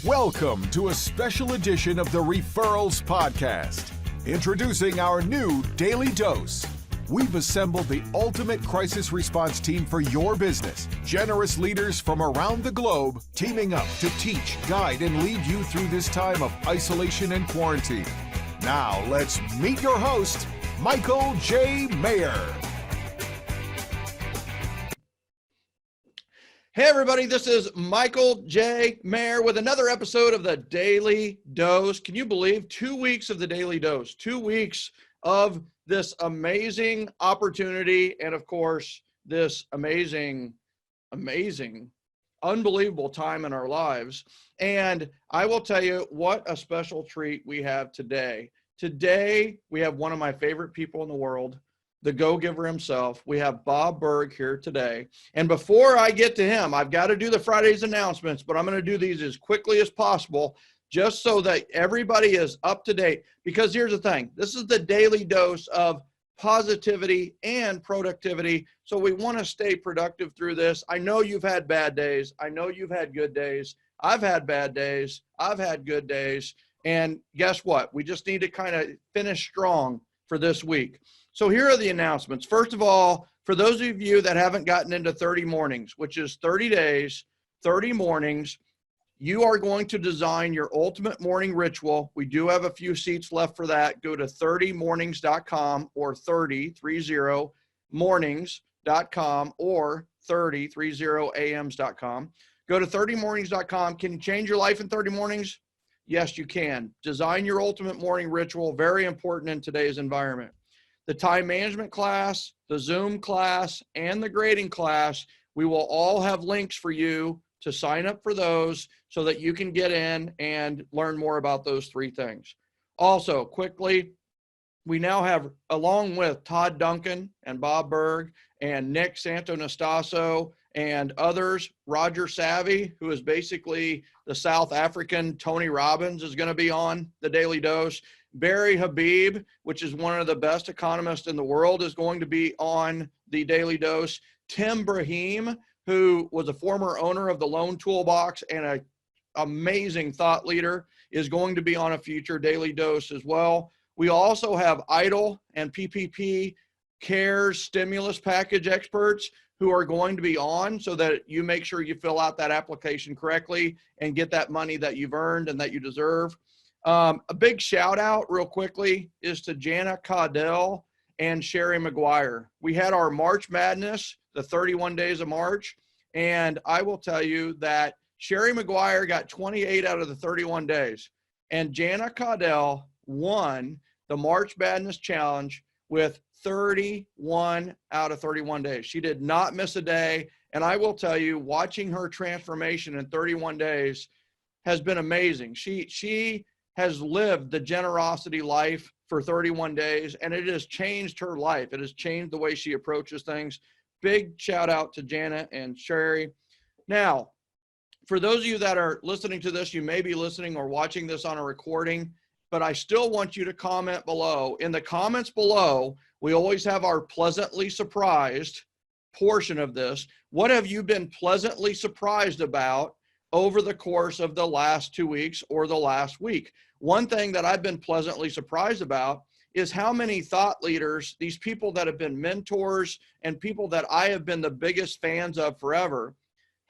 Welcome to a special edition of the Referrals Podcast. Introducing our new Daily Dose. We've assembled the ultimate crisis response team for your business. Generous leaders from around the globe teaming up to teach, guide, and lead you through this time of isolation and quarantine. Now, let's meet your host, Michael J. Maher. Hey everybody, this is Michael J. Maher with another episode of the Daily Dose. Can you believe 2 weeks of the Daily Dose, 2 weeks of this amazing opportunity and of course, this amazing, unbelievable time in our lives. And I will tell you what a special treat we have today. Today, we have one of my favorite people in the world, the Go-Giver himself. We have Bob Burg here today. And before I get to him, I've got to do the Friday's announcements, but I'm going to do these as quickly as possible just so that everybody is up to date. Because here's the thing, this is the daily dose of positivity and productivity. So we want to stay productive through this. I know you've had bad days. I know you've had good days. I've had bad days. I've had good days. And guess what? We just need to kind of finish strong for this week. So here are the announcements. First of all, for those of you that haven't gotten into 30 mornings, which is 30 days, 30 mornings, you are going to design your ultimate morning ritual. We do have a few seats left for that. Go to 30mornings.com or 30mornings.com or 30ams.com. Go to 30mornings.com. Can you change your life in 30 mornings? Yes, you can. Design your ultimate morning ritual. Very important in today's environment. The time management class, the Zoom class, and the grading class, we will all have links for you to sign up for those so that you can get in and learn more about those three things. Also, quickly, we now have, along with Todd Duncan and Bob Burg and Nick Santonastaso and others, Roger Savvy, who is basically the South African Tony Robbins, is going to be on the Daily Dose. Barry Habib, which is one of the best economists in the world, is going to be on the Daily Dose. Tim Brahim, who was a former owner of the Loan Toolbox and an amazing thought leader, is going to be on a future Daily Dose as well. We also have EIDL and PPP CARES stimulus package experts who are going to be on so that you make sure you fill out that application correctly and get that money that you've earned and that you deserve. A big shout out real quickly is to Jana Caudell and Sherry McGuire. We had our March Madness, the 31 days of March, and I will tell you that Sherry McGuire got 28 out of the 31 days, and Jana Caudell won the March Madness Challenge with 31 out of 31 days. She did not miss a day, and I will tell you, watching her transformation in 31 days has been amazing. She has lived the generosity life for 31 days, and it has changed her life. It has changed the way she approaches things. Big shout out to Janet and Sherry. Now, for those of you that are listening to this, you may be listening or watching this on a recording, but I still want you to comment below. In the comments below, we always have our pleasantly surprised portion of this. What have you been pleasantly surprised about over the course of the last 2 weeks or the last week? One thing that I've been pleasantly surprised about is how many thought leaders, these people that have been mentors and people that I have been the biggest fans of forever,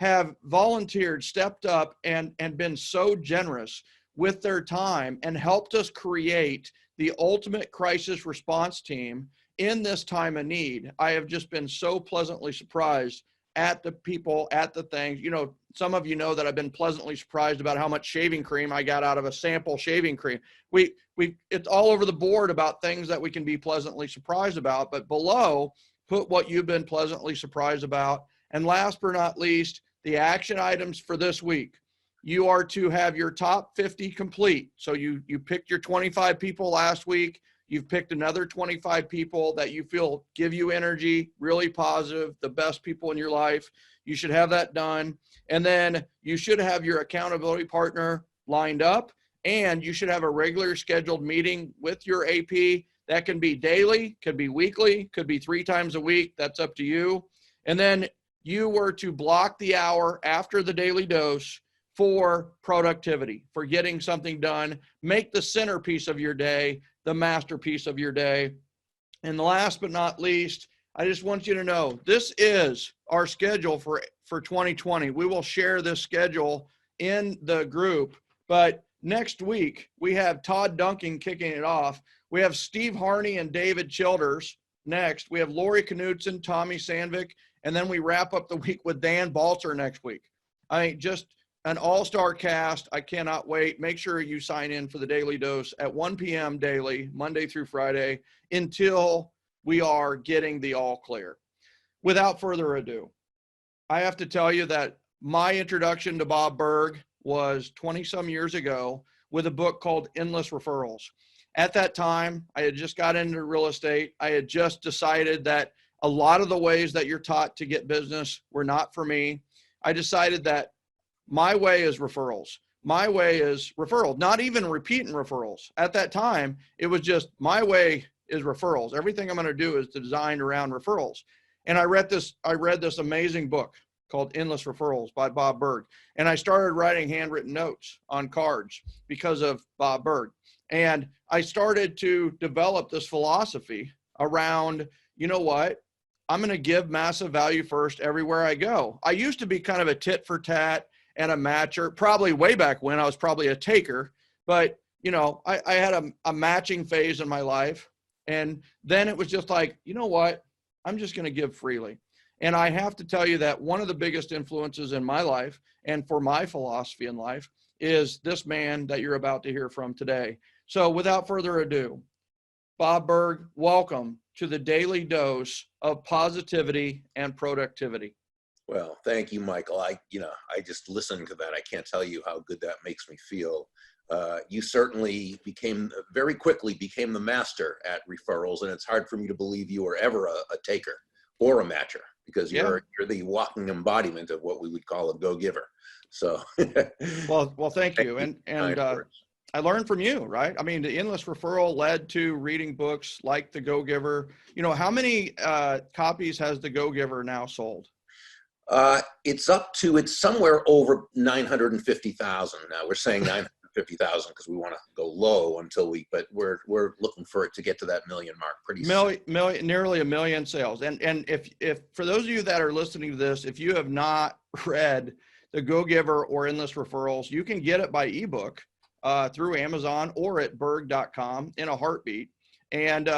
have volunteered, stepped up, and been so generous with their time and helped us create the ultimate crisis response team in this time of need. I have just been so pleasantly surprised at the people, at the things. You know, some of you know that I've been pleasantly surprised about how much shaving cream I got out of a sample shaving cream. It's all over the board about things that we can be pleasantly surprised about, but below, put what you've been pleasantly surprised about. And last but not least, the action items for this week. You are to have your top 50 complete. So you picked your 25 people last week. You've picked another 25 people that you feel give you energy, really positive, the best people in your life. You should have that done. And then you should have your accountability partner lined up, and you should have a regular scheduled meeting with your AP. That can be daily, could be weekly, could be 3 times a week. That's up to you. And then you were to block the hour after the daily dose for productivity, for getting something done. Make the centerpiece of your day the masterpiece of your day. And last but not least, I just want you to know this is our schedule for 2020. We will share this schedule in the group, but next week we have Todd Duncan kicking it off. We have Steve Harney and David Childers next. We have Lori Knudsen, Tommy Sandvik, and then we wrap up the week with Dan Balzer next week. I mean, just an all-star cast. I cannot wait. Make sure you sign in for the Daily Dose at 1 p.m. daily, Monday through Friday, until we are getting the all clear. Without further ado, I have to tell you that my introduction to Bob Burg was 20-some years ago with a book called Endless Referrals. At that time, I had just got into real estate. I had just decided that a lot of the ways that you're taught to get business were not for me. I decided that my way is referrals. My way is referral, not even repeating referrals. At that time, it was just my way is referrals. Everything I'm going to do is designed around referrals. And I read this amazing book called Endless Referrals by Bob Burg. And I started writing handwritten notes on cards because of Bob Burg. And I started to develop this philosophy around, you know what? I'm going to give massive value first everywhere I go. I used to be kind of a tit for tat and a matcher, probably way back when I was probably a taker, but you know, I had a matching phase in my life. And then it was just like, you know what, I'm just going to give freely. And I have to tell you that one of the biggest influences in my life and for my philosophy in life is this man that you're about to hear from today. So without further ado, Bob Burg, welcome to the Daily Dose of Positivity and Productivity. Well, thank you, Michael. I just listened to that. I can't tell you how good that makes me feel. You certainly very quickly became the master at referrals, and it's hard for me to believe you were ever a taker or a matcher, because you're the walking embodiment of what we would call a go-giver. So, well, thank you. And I learned from you, right? I mean, the Endless Referral led to reading books like The Go-Giver. You know, how many copies has The Go-Giver now sold? It's somewhere over 950,000 now. We're saying 950,000 because we want to go low but we're looking for it to get to that million mark pretty soon. Nearly a million sales. And if for those of you that are listening to this, if you have not read The Go-Giver or Endless Referrals, you can get it by ebook through Amazon or at burg.com in a heartbeat. And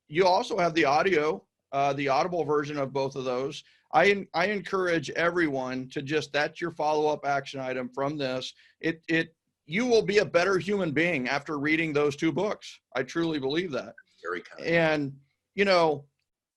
you also have the audible version of both of those. I encourage everyone to that's your follow-up action item from this. You will be a better human being after reading those two books. I truly believe that. Very kind. And, you know,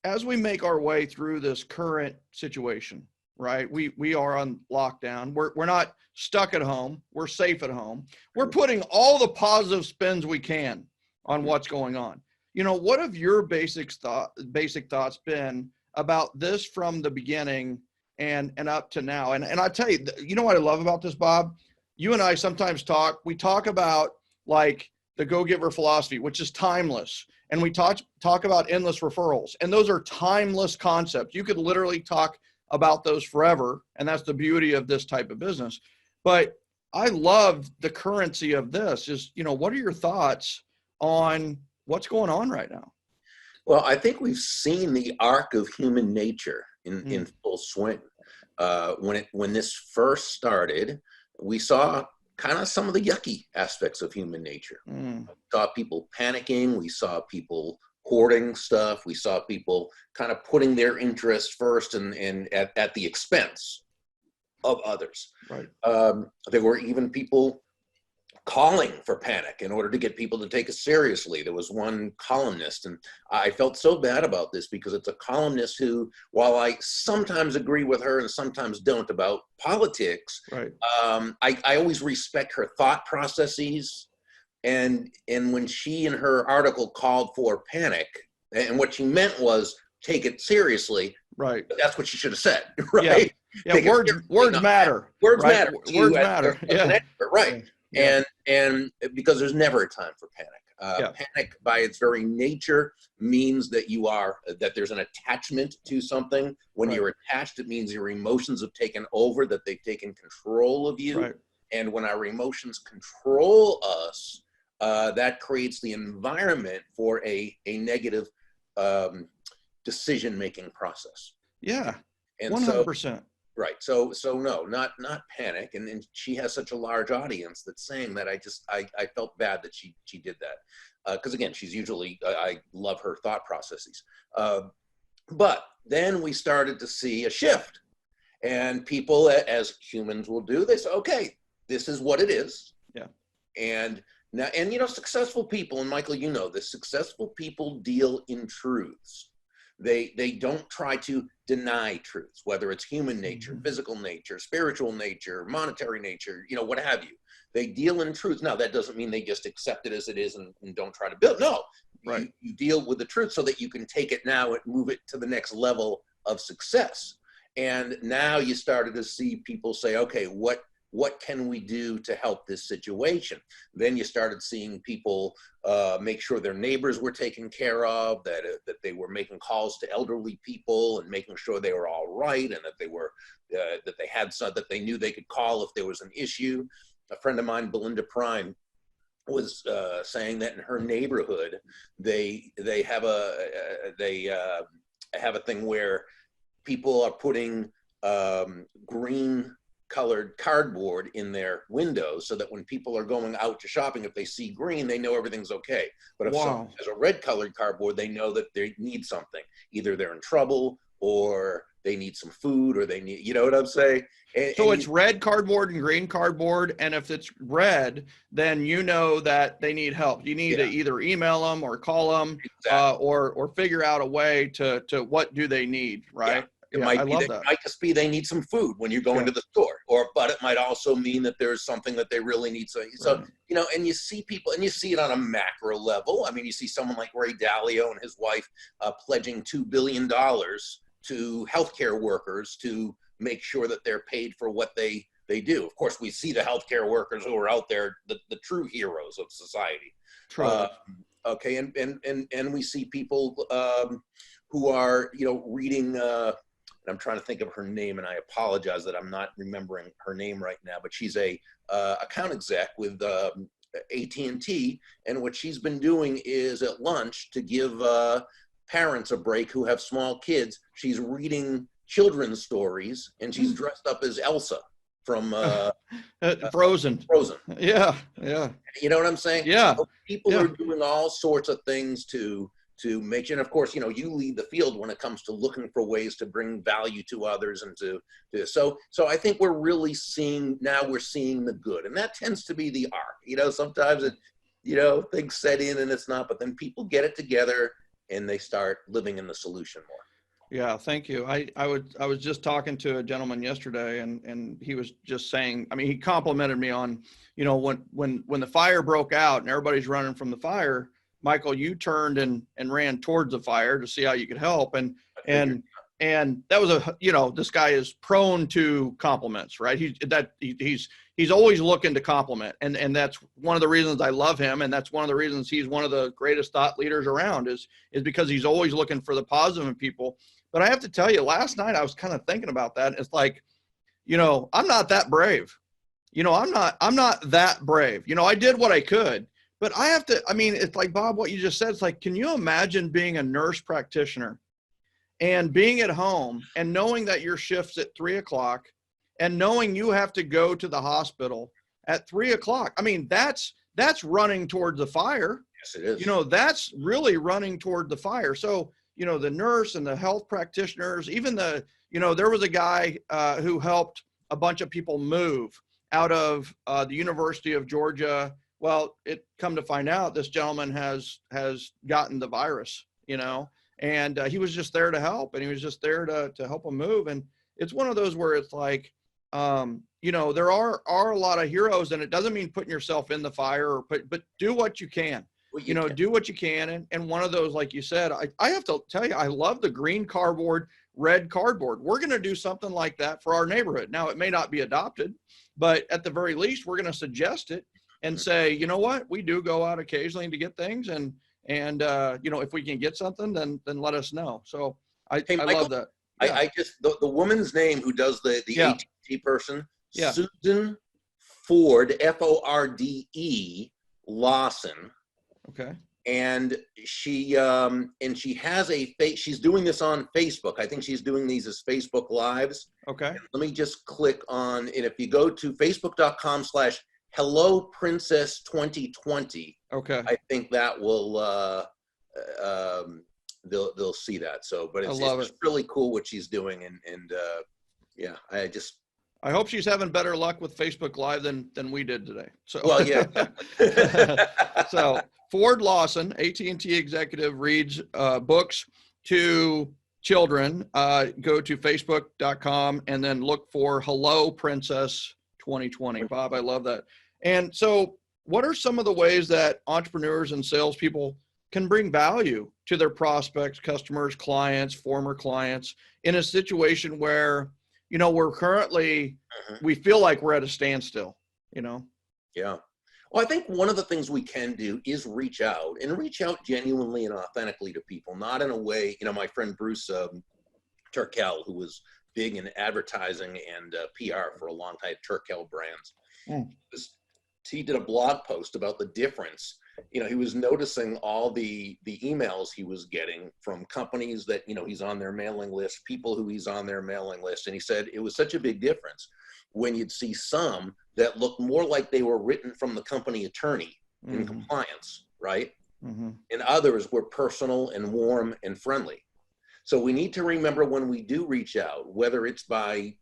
as we make our way through this current situation, right? We are on lockdown. We're not stuck at home. We're safe at home. We're putting all the positive spins we can on what's going on. You know, what have your basic thoughts been about this from the beginning and up to now? And I tell you, you know what I love about this, Bob? You and I sometimes we talk about like the Go-Giver philosophy, which is timeless. And we talk about endless referrals, and those are timeless concepts. You could literally talk about those forever. And that's the beauty of this type of business. But I love the currency of this is, you know, what are your thoughts on what's going on right now? Well, I think we've seen the arc of human nature in full swing. When this first started, we saw kind of some of the yucky aspects of human nature. We saw people panicking. We saw people hoarding stuff. We saw people kind of putting their interests first and at the expense of others. Right. There were even people calling for panic in order to get people to take us seriously. There was one columnist, and I felt so bad about this because it's a columnist who, while I sometimes agree with her and sometimes don't about politics, right. I always respect her thought processes. And when she in her article called for panic, and what she meant was take it seriously. Right. That's what she should have said. Right. Yeah. Words matter. Words right? matter. Words matter. Yeah. An expert, right. Yeah. And because there's never a time for panic. Panic by its very nature means that there's an attachment to something. When you're attached, it means your emotions have taken over, that they've taken control of you. Right. And when our emotions control us, that creates the environment for a negative decision-making process. Yeah. And 100%. right. So no, not panic. And she has such a large audience that's saying that I felt bad that she did that. Because again, she's usually, I love her thought processes. But then we started to see a shift, and people, as humans will do, they say, okay, this is what it is. Yeah. And now, and successful people, and Michael, this, successful people deal in truths. They don't try to deny truths, whether it's human nature, physical nature, spiritual nature, monetary nature, what have you. They deal in truths. Now, that doesn't mean they just accept it as it is and don't try to build. No, right. You deal with the truth so that you can take it now and move it to the next level of success. And now you started to see people say, okay, what can we do to help this situation? Then you started seeing people make sure their neighbors were taken care of, that they were making calls to elderly people and making sure they were all right, and that they were that they knew they could call if there was an issue. A friend of mine, Belinda Prime, was saying that in her neighborhood, they have a thing where people are putting green colored cardboard in their windows so that when people are going out to shopping, if they see green, they know everything's okay. But if someone has a red colored cardboard, they know that they need something. Either they're in trouble, or they need some food, or they need, you know what I'm saying? So it's red cardboard and green cardboard. And if it's red, then you know that they need help. You need to either email them or call them, exactly. or figure out a way to what do they need, right? It might just be they need some food when you're going to the store, but it might also mean that there's something that they really need. So and you see people, and you see it on a macro level. I mean, you see someone like Ray Dalio and his wife pledging $2 billion to healthcare workers to make sure that they're paid for what they do. Of course, we see the healthcare workers who are out there, the true heroes of society. True. Okay, and we see people who are reading. I'm trying to think of her name, and I apologize that I'm not remembering her name right now, but she's a account exec with AT&T, and what she's been doing is at lunch, to give parents a break who have small kids, she's reading children's stories, and she's dressed up as Elsa from Frozen. Yeah. You know what I'm saying? Yeah. So people are doing all sorts of things to make sure, and of course, you lead the field when it comes to looking for ways to bring value to others, and so I think we're really seeing the good, and that tends to be the arc. Sometimes things set in and it's not, but then people get it together and they start living in the solution more. Yeah, thank you. I was just talking to a gentleman yesterday, and he was just saying, I mean, he complimented me on, when the fire broke out and everybody's running from the fire, Michael, you turned and ran towards the fire to see how you could help. And that was this guy is prone to compliments, right? He's always looking to compliment. And that's one of the reasons I love him. And that's one of the reasons he's one of the greatest thought leaders around is because he's always looking for the positive in people. But I have to tell you, last night I was kind of thinking about that. It's like, I'm not that brave. I'm not that brave. I did what I could. But it's like, Bob, what you just said, it's like, can you imagine being a nurse practitioner and being at home and knowing that your shift's at 3:00 and knowing you have to go to the hospital at 3:00? I mean, that's running towards the fire. Yes, it is. That's really running toward the fire. So, the nurse and the health practitioners, even there was a guy who helped a bunch of people move out of the University of Georgia. Well, it come to find out this gentleman has gotten the virus, and he was just there to help, and he was just there to help him move. And it's one of those where it's like, there are a lot of heroes, and it doesn't mean putting yourself in the fire, but do what you can, do what you can. And one of those, like you said, I have to tell you, I love the green cardboard, red cardboard. We're going to do something like that for our neighborhood. Now, it may not be adopted, but at the very least, we're going to suggest it. And say, you know what, we do go out occasionally to get things, and if we can get something, then let us know. So I love that. Yeah. I just the woman's name who does the AT&T person, Susan Ford, F-O-R-D-E, Lawson. Okay. And she has she's doing this on Facebook. I think she's doing these as Facebook Lives. Okay. Let me just click on, and if you go to facebook.com/Hello Princess 2020, okay, I think that will they'll see that. So, but it's just really cool what she's doing, and yeah, I hope she's having better luck with Facebook Live than we did today. So, well, yeah. So Ford Lawson, AT&T executive, reads books to children. Go to facebook.com and then look for Hello Princess 2020. Bob, I love that. And so what are some of the ways that entrepreneurs and salespeople can bring value to their prospects, customers, clients, former clients in a situation where, we're currently, we feel like we're at a standstill, Yeah. Well, I think one of the things we can do is reach out genuinely and authentically to people, not in a way, my friend Bruce Turkel, who was big in advertising and PR for a long time, Turkel Brands. He did a blog post about the difference. He was noticing all the emails he was getting from companies that, he's on their mailing list, people who he's on their mailing list. And he said it was such a big difference when you'd see some that looked more like they were written from the company attorney in compliance, right? And others were personal and warm and friendly. So we need to remember when we do reach out, whether it's by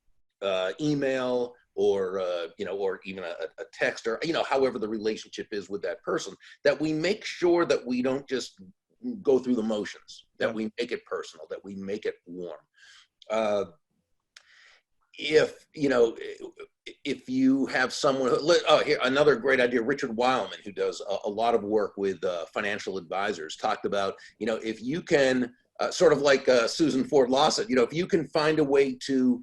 email or or even a text, or however the relationship is with that person, that we make sure that we don't just go through the motions, that we make it personal, that we make it warm. If you have someone, here, another great idea, Richard Weilman, who does a lot of work with financial advisors, talked about, if you can, sort of like Susan Ford Lawson, if you can find a way to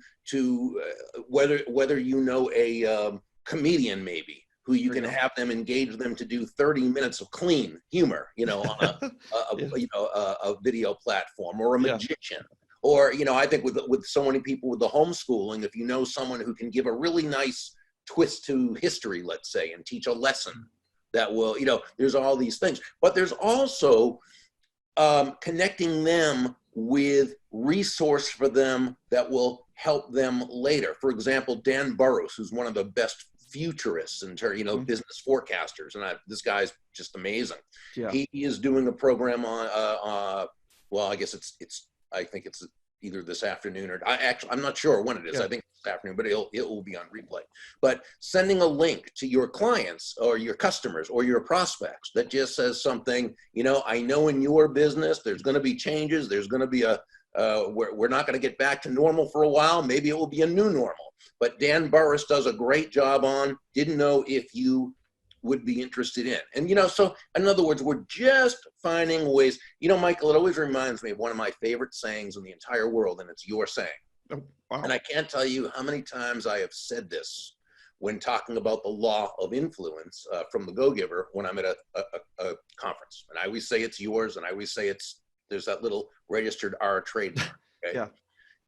whether a comedian maybe, who you can have them engage them to do 30 minutes of clean humor, on a video platform, or a magician. Or, I think with so many people with the homeschooling, if you know someone who can give a really nice twist to history, let's say, and teach a lesson that will, there's all these things. But there's also connecting them with resource for them that will help them later. For example, Dan Burrows, who's one of the best futurists and business forecasters, and this guy's just amazing. Yeah. He is doing a program on well, I guess I think it's either this afternoon or I'm not sure when it is. I think it's this afternoon, but it will be on replay. But sending a link to your clients or your customers or your prospects that just says something, I know in your business there's going to be changes. There's going to be we're not going to get back to normal for a while. Maybe it will be a new normal. But Dan Burris does a great job on, didn't know if you would be interested in. And, so in other words, we're just finding ways, Michael, it always reminds me of one of my favorite sayings in the entire world, and it's your saying. Oh, wow. And I can't tell you how many times I have said this when talking about the law of influence from the Go-Giver when I'm at a conference. And I always say it's yours, and I always say there's that little registered R trademark. Okay? Yeah.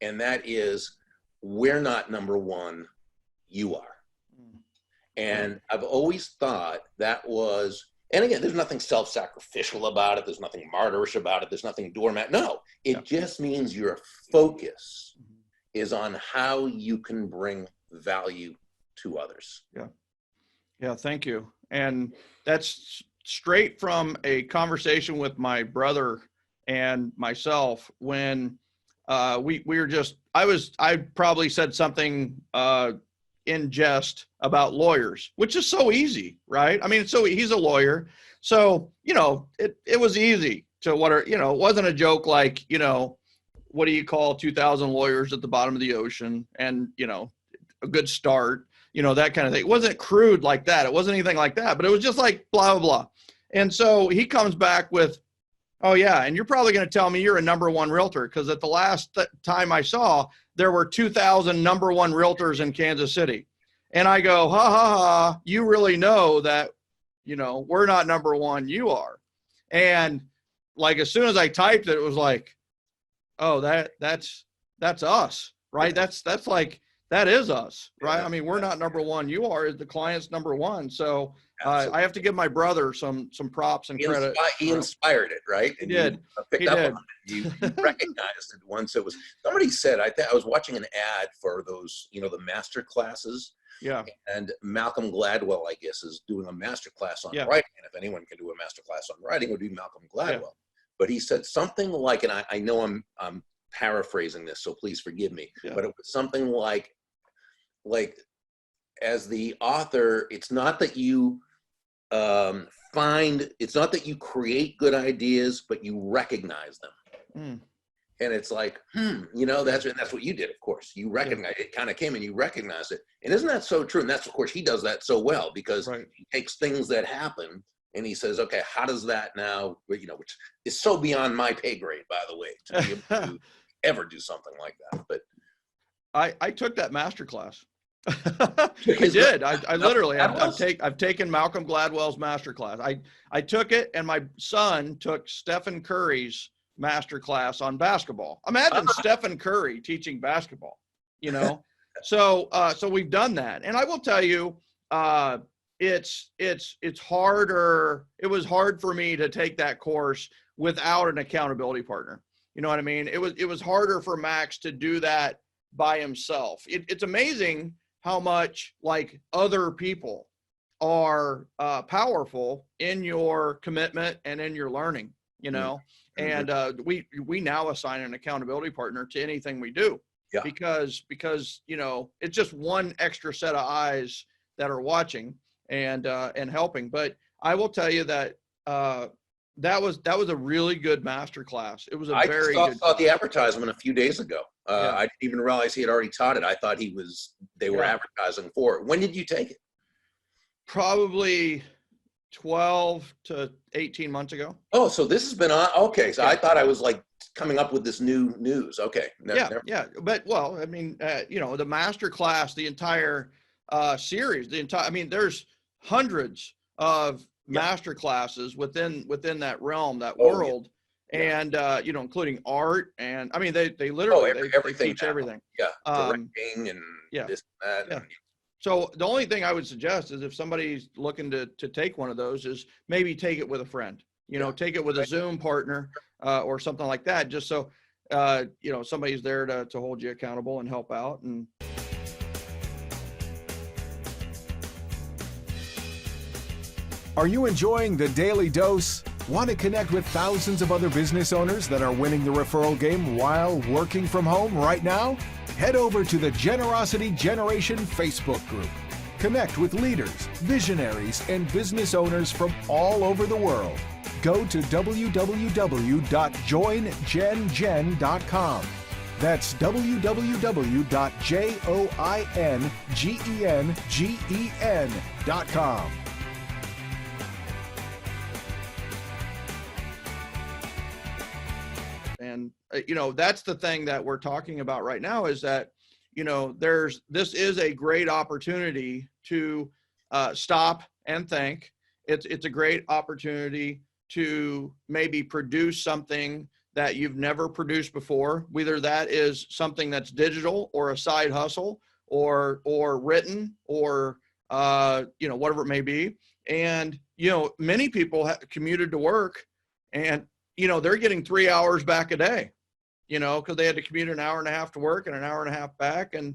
And that is, we're not number one, you are. And I've always thought that was, and again, there's nothing self-sacrificial about it. There's nothing martyrish about it. There's nothing doormat. No, it just means your focus is on how you can bring value to others. Yeah. Yeah. Thank you. And that's straight from a conversation with my brother and myself when we were just, I probably said something in jest about lawyers, which is so easy, right? I mean, he's a lawyer. So, it was easy to it wasn't a joke like, what do you call 2,000 lawyers at the bottom of the ocean and, a good start, that kind of thing. It wasn't crude like that. It wasn't anything like that, but it was just like blah, blah, blah. And so he comes back with, oh yeah, and you're probably going to tell me you're a number one realtor, because at the last time I saw, there were 2,000 number one realtors in Kansas City. And I go, ha, ha, ha, you really know that, we're not number one, you are. And like, as soon as I typed it, it was like, oh, that's us, right? That's like, that is us, right? Yeah. I mean, we're not number one. You are, the client's number one. So Absolutely. I have to give my brother some props and credit. He inspired it, right? He And did. you picked He up did. on it. You recognized it once it was, somebody said, I was watching an ad for those, the master classes. Yeah. And Malcolm Gladwell, I guess, is doing a master class on Yeah. writing. And if anyone can do a master class on writing, it would be Malcolm Gladwell. Yeah. But he said something like, and I know I'm paraphrasing this, so please forgive me, Yeah. but it was something like as the author, it's not that you it's not that you create good ideas, but you recognize them. Mm. And it's like, that's what you did, of course. You recognize it, kind of came and you recognize it. And isn't that so true? And that's, of course, he does that so well, because he takes things that happen and he says, okay, how does that now, which is so beyond my pay grade, by the way, to be able to ever do something like that. But I took that master class. I did. I literally, I've taken Malcolm Gladwell's master class. I took it, and my son took Stephen Curry's master class on basketball. Imagine Stephen Curry teaching basketball, So we've done that. And I will tell you, it's harder. It was hard for me to take that course without an accountability partner. You know what I mean? It was harder for Max to do that by himself. It's amazing how much like other people are powerful in your commitment and in your learning, and we now assign an accountability partner to anything we do, because it's just one extra set of eyes that are watching and helping. But I will tell you that that was a really good master class. It was I saw the advertisement a few days ago. I didn't even realize he had already taught it. I thought they were advertising for it. When did you take it? Probably 12 to 18 months ago. Oh, so this has been on. Okay. So I thought I was like coming up with this new news. Okay. But well, I mean, the master class, the entire series, there's hundreds of master classes within that realm, that world. And including art, and I mean they literally they teach everything. Directing and this and that. So the only thing I would suggest is if somebody's looking to take one of those, is maybe take it with a friend. Take it with a Zoom partner or something like that, just so somebody's there to hold you accountable and help out. And are you enjoying the Daily Dose? Want to connect with thousands of other business owners that are winning the referral game while working from home right now? Head over to the Generosity Generation Facebook group. Connect with leaders, visionaries, and business owners from all over the world. Go to www.joingengen.com. That's www.joingengen.com. And that's the thing that we're talking about right now, is that this is a great opportunity to stop and think. It's a great opportunity to maybe produce something that you've never produced before, whether that is something that's digital or a side hustle or written or whatever it may be. And many people have commuted to work, and they're getting 3 hours back a day, because they had to commute an hour and a half to work and an hour and a half back. And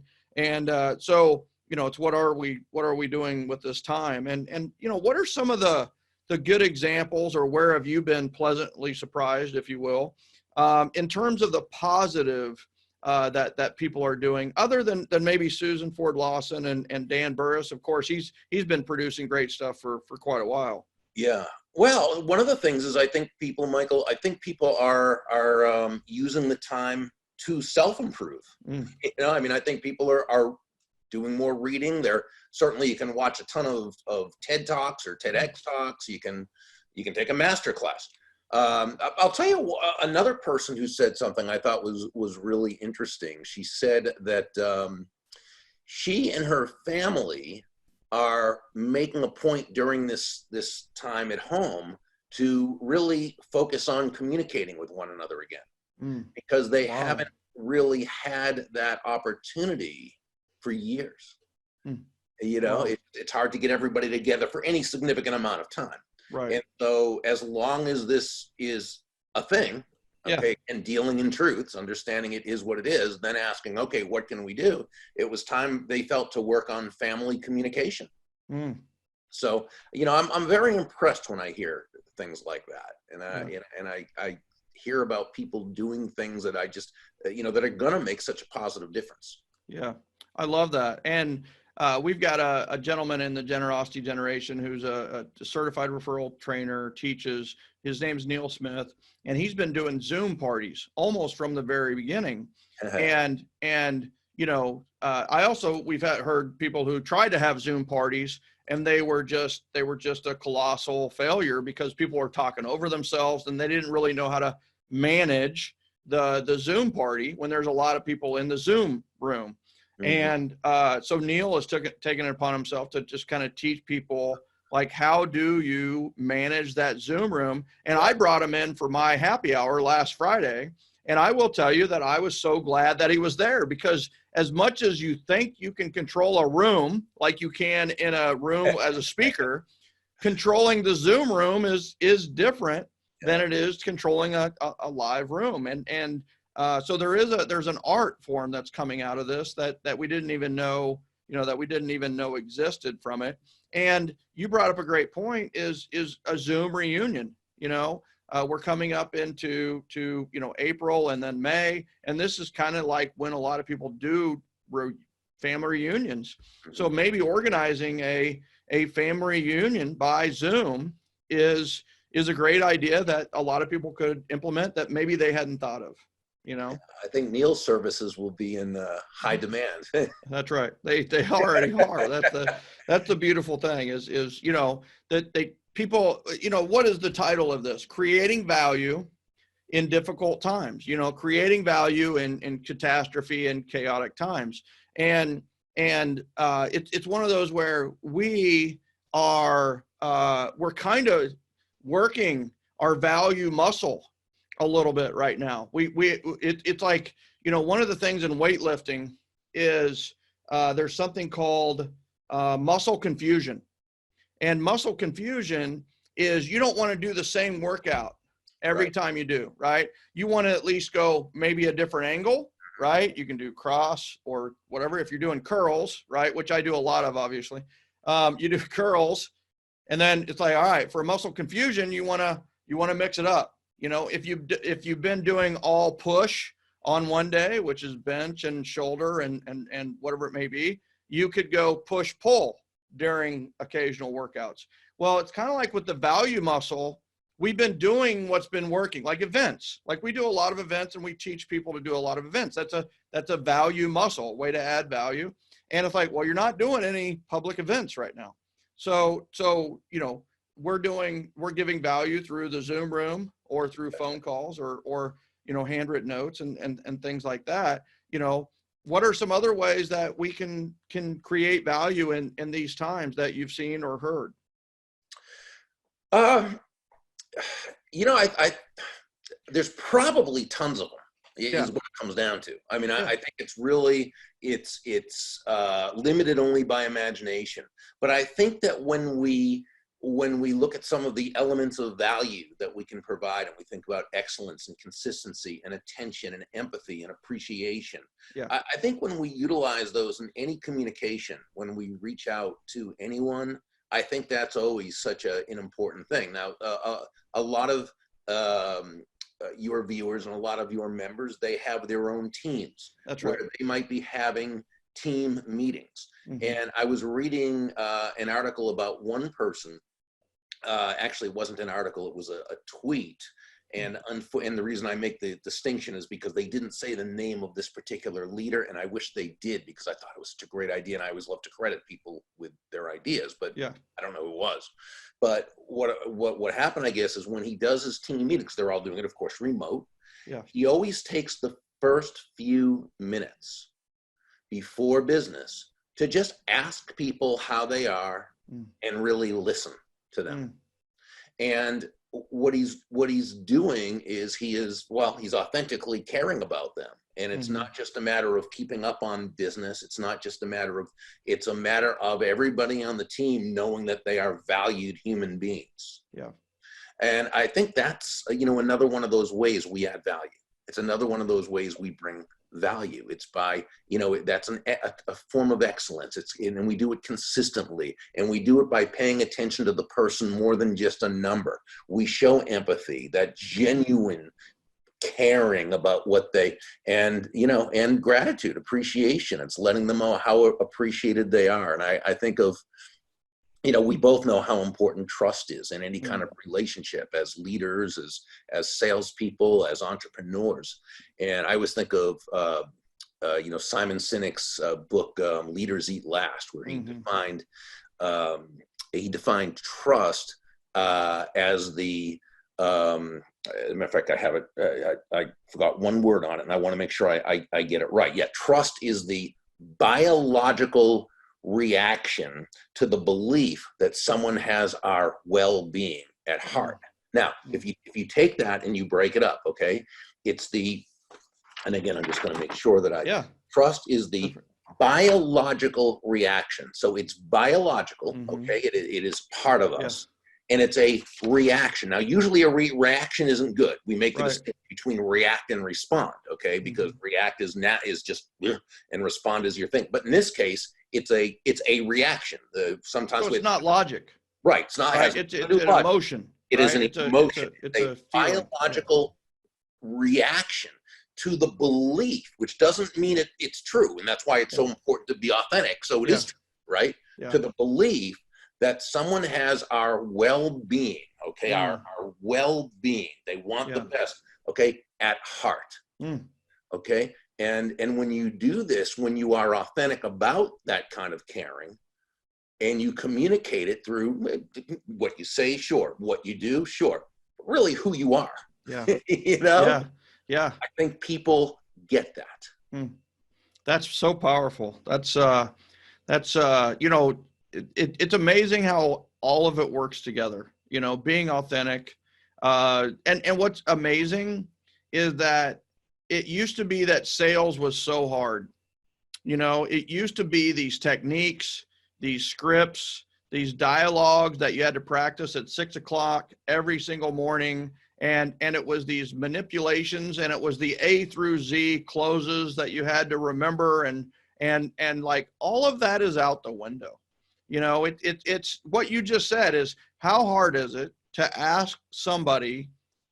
so, it's what are we doing with this time? And what are some of the good examples, or where have you been pleasantly surprised, if you will, in terms of the positive that people are doing, other than maybe Susan Ford Lawson and Dan Burris? Of course, he's been producing great stuff for quite a while. Yeah. Well, one of the things is, I think people, Michael, are using the time to self-improve. I think people are doing more reading. Certainly you can watch a ton of TED Talks or TEDx Talks. You can take a master class. I'll tell you another person who said something I thought was really interesting. She said that she and her family are making a point during this time at home to really focus on communicating with one another again, because they haven't really had that opportunity for years. Hmm. Wow. Wow. It's hard to get everybody together for any significant amount of time. Right. And so as long as this is a thing, okay, and dealing in truths, understanding it is what it is, then asking, okay, what can we do? It was time, they felt, to work on family communication. Mm. So, I'm very impressed when I hear things like that. And I hear about people doing things that I just, that are going to make such a positive difference. Yeah, I love that. And we've got a gentleman in the generosity generation who's a certified referral trainer, teaches. His name's Neil Smith, and he's been doing Zoom parties almost from the very beginning. And we've heard people who tried to have Zoom parties, and they were just a colossal failure because people were talking over themselves and they didn't really know how to manage the Zoom party when there's a lot of people in the Zoom room. And so Neil has taken it upon himself to just kind of teach people, like, how do you manage that Zoom room? And I brought him in for my happy hour last Friday. And I will tell you that I was so glad that he was there, because as much as you think you can control a room like you can in a room as a speaker, controlling the Zoom room is different than it is controlling a live room. So there's an art form that's coming out of this that we didn't even know, existed from it. And you brought up a great point, is a Zoom reunion. We're coming up into April and then May, and this is kind of like when a lot of people do family reunions. So maybe organizing a family reunion by Zoom is a great idea that a lot of people could implement that maybe they hadn't thought of. I think Neil's services will be in high demand. That's right. They already are. That's the beautiful thing is that people, what is the title of this? Creating value in difficult times, creating value in catastrophe and chaotic times. And it's one of those where we're kind of working our value muscle a little bit right now. It's like, one of the things in weightlifting is there's something called muscle confusion. And muscle confusion is you don't want to do the same workout every time you do, right? You want to at least go maybe a different angle, right? You can do cross or whatever. If you're doing curls, right, which I do a lot of, obviously, you do curls, and then it's like, all right, for muscle confusion, you want to mix it up. If you've been doing all push on one day, which is bench and shoulder and whatever it may be, you could go push pull during occasional workouts. Well, it's kind of like with the value muscle. We've been doing what's been working, like events. Like we do a lot of events and we teach people to do a lot of events. That's a value muscle, way to add value. And it's like, well, you're not doing any public events right now. So we're giving value through the Zoom room or through phone calls or handwritten notes and things like that. What are some other ways that we can create value in these times that you've seen or heard? There's probably tons of them. Is what it comes down to. I mean, I think it's really, it's limited only by imagination. But I think that when we look at some of the elements of value that we can provide, and we think about excellence and consistency and attention and empathy and appreciation, I think when we utilize those in any communication, when we reach out to anyone, I think that's always such an important thing. Now, a lot of your viewers and a lot of your members, they have their own teams. That's right. Where they might be having team meetings. And I was reading an article about one person. Actually, it wasn't an article, it was a tweet. And the reason I make the distinction is because they didn't say the name of this particular leader, and I wish they did, because I thought it was such a great idea, and I always love to credit people with their ideas, but I don't know who it was. But what happened, I guess, is when he does his team meetings, they're all doing it, of course, remote. He always takes the first few minutes before business to just ask people how they are and really listen to them. And what he's doing is he's authentically caring about them. And it's not just a matter of keeping up on business. It's not just a matter of, it's a matter of everybody on the team knowing that they are valued human beings. Yeah. And I think that's, another one of those ways we add value. It's another one of those ways we bring value. It's by, that's a form of excellence. And we do it consistently, and we do it by paying attention to the person more than just a number. We show empathy, that genuine caring about what they, and gratitude, appreciation. It's letting them know how appreciated they are. And I think of, we both know how important trust is in any kind of relationship, as leaders, as salespeople, as entrepreneurs. And I always think of, Simon Sinek's book, Leaders Eat Last, where he defined trust as the, as a matter of fact, I have it, I forgot one word on it, and I want to make sure I get it right. Yeah, trust is the biological reaction to the belief that someone has our well-being at heart. Now, if you take that and you break it up, okay, and again, I'm just going to make sure that trust is the biological reaction. So it's biological, okay, it is part of us. And it's a reaction. Now, usually a reaction isn't good. We make the distinction between react and respond, okay? Because react is just, and respond is your thing. But in this case, it's a reaction. Sometimes so it's not logic. Right. It's not. Right. It's an emotion. It is an emotion. It's a biological reaction to the belief, which doesn't mean it's true. And that's why it's so important to be authentic. So it is true, right? Yeah. To the belief that someone has our well-being, okay, our well-being. They want the best, okay, at heart, okay? And when you do this, when you are authentic about that kind of caring, and you communicate it through what you say, sure, what you do, sure, but really who you are, Yeah. I think people get that. That's so powerful. It's amazing how all of it works together, being authentic. And what's amazing is that it used to be that sales was so hard. It used to be these techniques, these scripts, these dialogues that you had to practice at 6 o'clock every single morning. And it was these manipulations, and it was the A through Z closes that you had to remember. And like all of that is out the window. It's what you just said is, how hard is it to ask somebody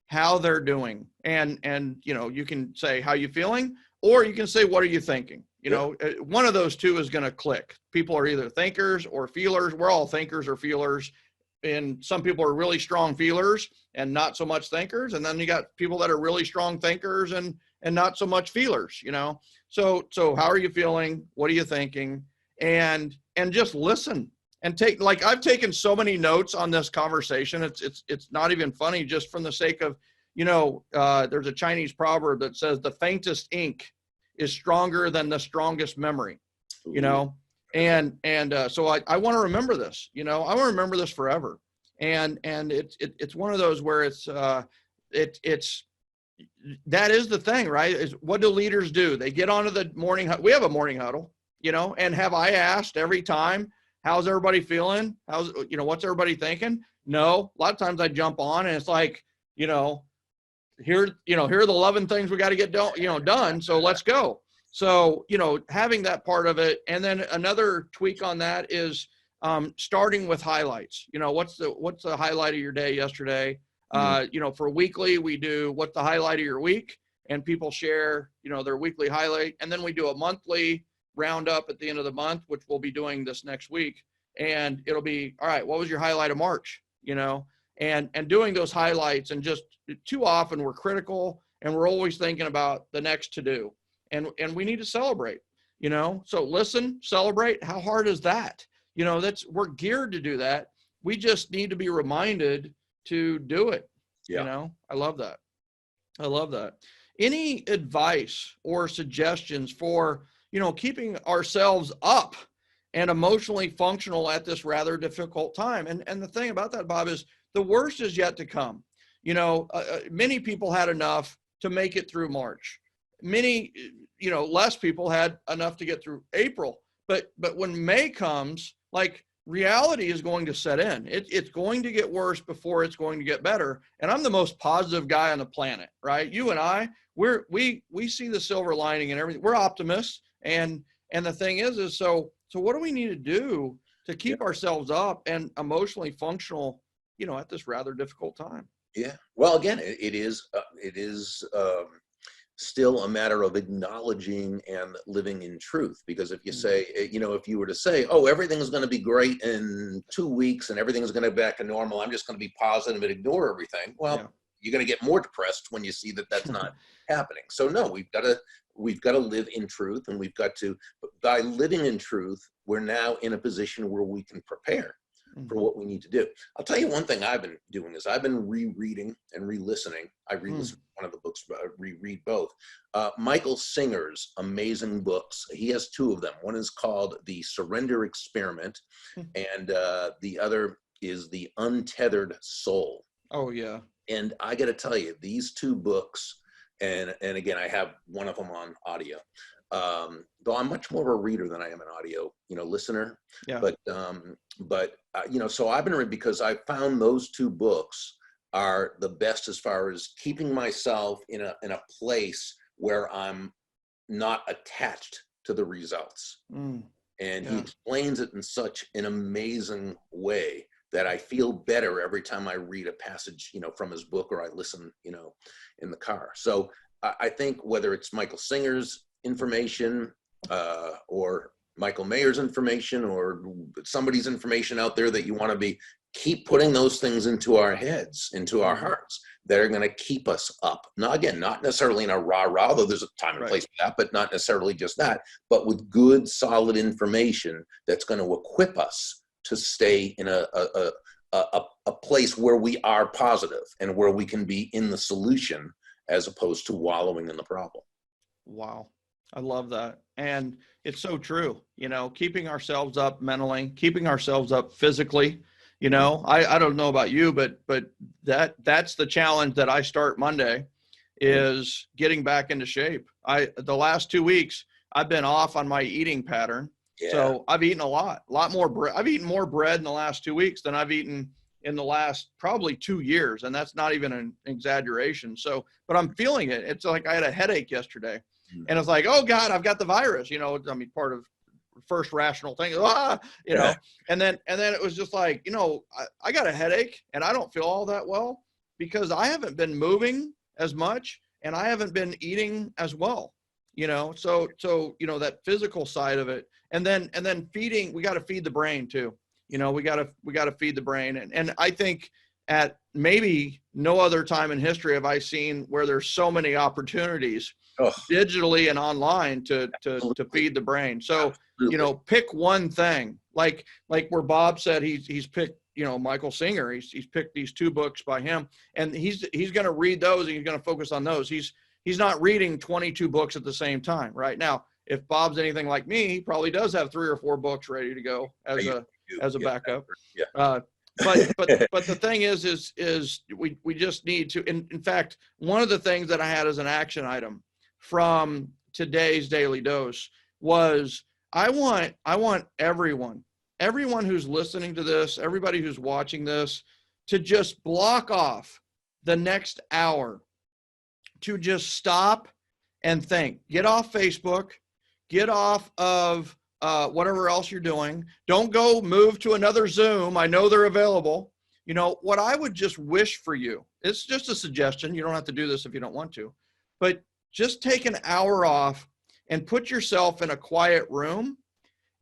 how they're doing? And you can say, how you feeling? Or you can say, what are you thinking? One of those two is going to click. People are either thinkers or feelers. We're all thinkers or feelers. And some people are really strong feelers and not so much thinkers. And then you got people that are really strong thinkers and not so much feelers, So how are you feeling? What are you thinking? And just listen and I've taken so many notes on this conversation. It's not even funny, just from the sake of, there's a Chinese proverb that says the faintest ink is stronger than the strongest memory, and so I want to remember this, I want to remember this forever. And it's one of those where it's that is the thing, right? Is what do leaders do? They get onto the morning, we have a morning huddle, and have I asked every time, how's everybody feeling? What's everybody thinking? No, a lot of times I jump on and it's like, here are the 11 things we got to get done. So let's go. So, having that part of it. And then another tweak on that is starting with highlights. What's the highlight of your day yesterday? For weekly, we do what's the highlight of your week, and people share, their weekly highlight. And then we do a monthly roundup at the end of the month, which we'll be doing this next week. And it'll be, all right, what was your highlight of March? And doing those highlights. And just too often we're critical and we're always thinking about the next to do. And we need to celebrate, so listen, celebrate. How hard is that? We're geared to do that. We just need to be reminded to do it. Yeah. I love that. Any advice or suggestions for, keeping ourselves up and emotionally functional at this rather difficult time? And the thing about that, Bob, is the worst is yet to come. Many people had enough to make it through March. Many, less people had enough to get through April. But when May comes, like, reality is going to set in. It's going to get worse before it's going to get better. And I'm the most positive guy on the planet, right? You and I, we see the silver lining and everything. We're optimists. And the thing is so what do we need to do to keep ourselves up and emotionally functional, at this rather difficult time? Yeah. Well, again, it is still a matter of acknowledging and living in truth. Because if you say, if you were to say, oh, everything's going to be great in 2 weeks and everything's going to be back to normal, I'm just going to be positive and ignore everything. Well, you're going to get more depressed when you see that that's not happening. So no, we've got to live in truth, and by living in truth, we're now in a position where we can prepare for what we need to do. I'll tell you one thing I've been doing is I've been rereading and re-listening. I re-listen to one of the books, but I reread both. Michael Singer's amazing books. He has 2 of them. One is called The Surrender Experiment, and the other is The Untethered Soul. Oh, yeah. And I got to tell you, these 2 books, and again, I have one of them on audio. Though I'm much more of a reader than I am an audio, listener. Yeah. But so I've been reading because I found those 2 books are the best as far as keeping myself in a place where I'm not attached to the results. And he explains it in such an amazing way that I feel better every time I read a passage, from his book, or I listen, in the car. So I think whether it's Michael Singer's information, or Michael Maher's information, or somebody's information out there that you want to keep putting those things into our heads, into our hearts, that are going to keep us up. Now, again, not necessarily in a rah-rah, although there's a time and place for that, but not necessarily just that, but with good, solid information that's going to equip us to stay in a place where we are positive and where we can be in the solution as opposed to wallowing in the problem. Wow. I love that. And it's so true, keeping ourselves up mentally, keeping ourselves up physically. I don't know about you, but that's the challenge that I start Monday, is getting back into shape. The last 2 weeks, I've been off on my eating pattern. Yeah. So I've eaten a lot more bread. I've eaten more bread in the last 2 weeks than I've eaten in the last probably 2 years. And that's not even an exaggeration. So, but I'm feeling it. It's like I had a headache yesterday. And it's like, oh God, I've got the virus, part of first rational thing, and then it was just like, I got a headache and I don't feel all that well because I haven't been moving as much and I haven't been eating as well, so that physical side of it. And then feeding, we got to feed the brain too. We got to feed the brain. And I think at maybe no other time in history have I seen where there's so many opportunities digitally and online to feed the brain. So, pick one thing, like where Bob said he's picked, Michael Singer, he's picked these 2 books by him, and he's going to read those and he's going to focus on those. He's not reading 22 books at the same time right now. If Bob's anything like me, he probably does have 3 or 4 books ready to go as a backup. Yeah. But the thing is we just need to, in fact, one of the things that I had as an action item from today's Daily Dose was I want everyone who's listening to this, everybody who's watching this, to just block off the next hour to just stop and think. Get off Facebook, get off of whatever else you're doing. Don't go move to another Zoom. I know they're available. What I would just wish for you, it's just a suggestion. You don't have to do this if you don't want to, but just take an hour off and put yourself in a quiet room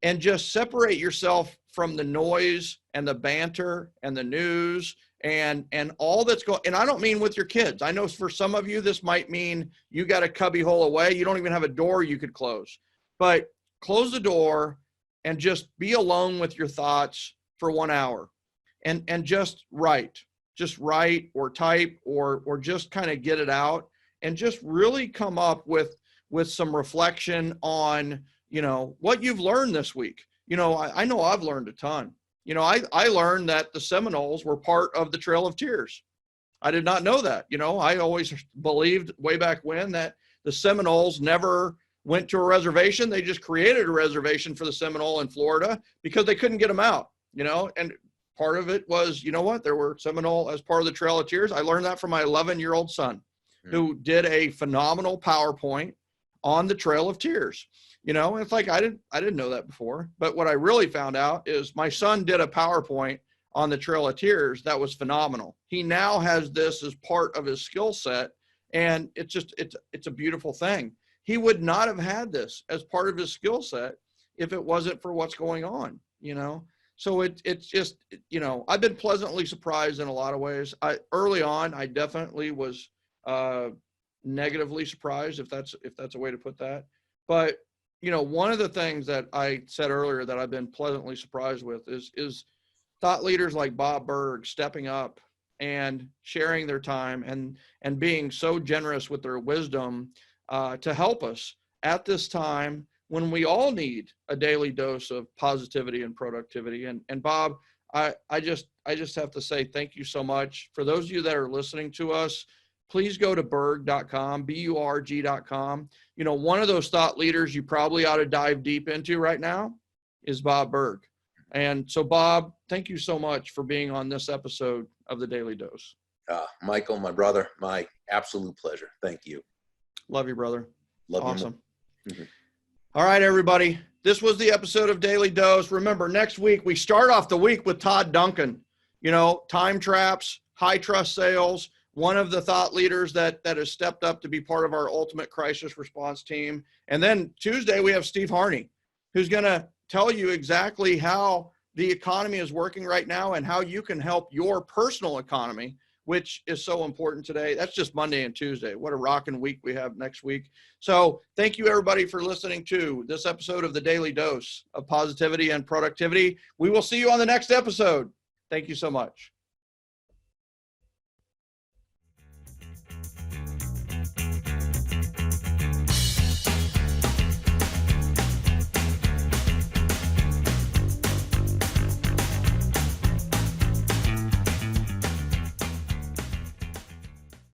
and just separate yourself from the noise and the banter and the news and all that's going. And I don't mean with your kids. I know for some of you, this might mean you got a cubby hole away. You don't even have a door you could close, but close the door and just be alone with your thoughts for 1 hour and just write or type or just kind of get it out and just really come up with some reflection on, what you've learned this week. I know I've learned a ton. I learned that the Seminoles were part of the Trail of Tears. I did not know that. I always believed way back when that the Seminoles never went to a reservation. They just created a reservation for the Seminole in Florida because they couldn't get them out, and part of it was, there were Seminole as part of the Trail of Tears. I learned that from my 11-year-old son who did a phenomenal PowerPoint on the Trail of Tears. It's like, I didn't know that before, but what I really found out is my son did a PowerPoint on the Trail of Tears that was phenomenal. He now has this as part of his skill set, and it's a beautiful thing. He would not have had this as part of his skill set if it wasn't for what's going on, So it's just, I've been pleasantly surprised in a lot of ways. Early on, I definitely was negatively surprised, if that's a way to put that. But, one of the things that I said earlier that I've been pleasantly surprised with is thought leaders like Bob Burg stepping up and sharing their time and being so generous with their wisdom to help us at this time when we all need a daily dose of positivity and productivity. And Bob, I just have to say thank you so much. For those of you that are listening to us, please go to burg.com, BURG.com. One of those thought leaders you probably ought to dive deep into right now is Bob Burg. And so, Bob, thank you so much for being on this episode of the Daily Dose. Michael, my brother, my absolute pleasure. Thank you. Love you, brother. Love you. Awesome. All right, everybody. This was the episode of Daily Dose. Remember, next week, we start off the week with Todd Duncan. Time traps, high trust sales, one of the thought leaders that has stepped up to be part of our ultimate crisis response team. And then Tuesday, we have Steve Harney, who's going to tell you exactly how the economy is working right now and how you can help your personal economy, which is so important today. That's just Monday and Tuesday. What a rocking week we have next week. So thank you, everybody, for listening to this episode of the Daily Dose of Positivity and Productivity. We will see you on the next episode. Thank you so much.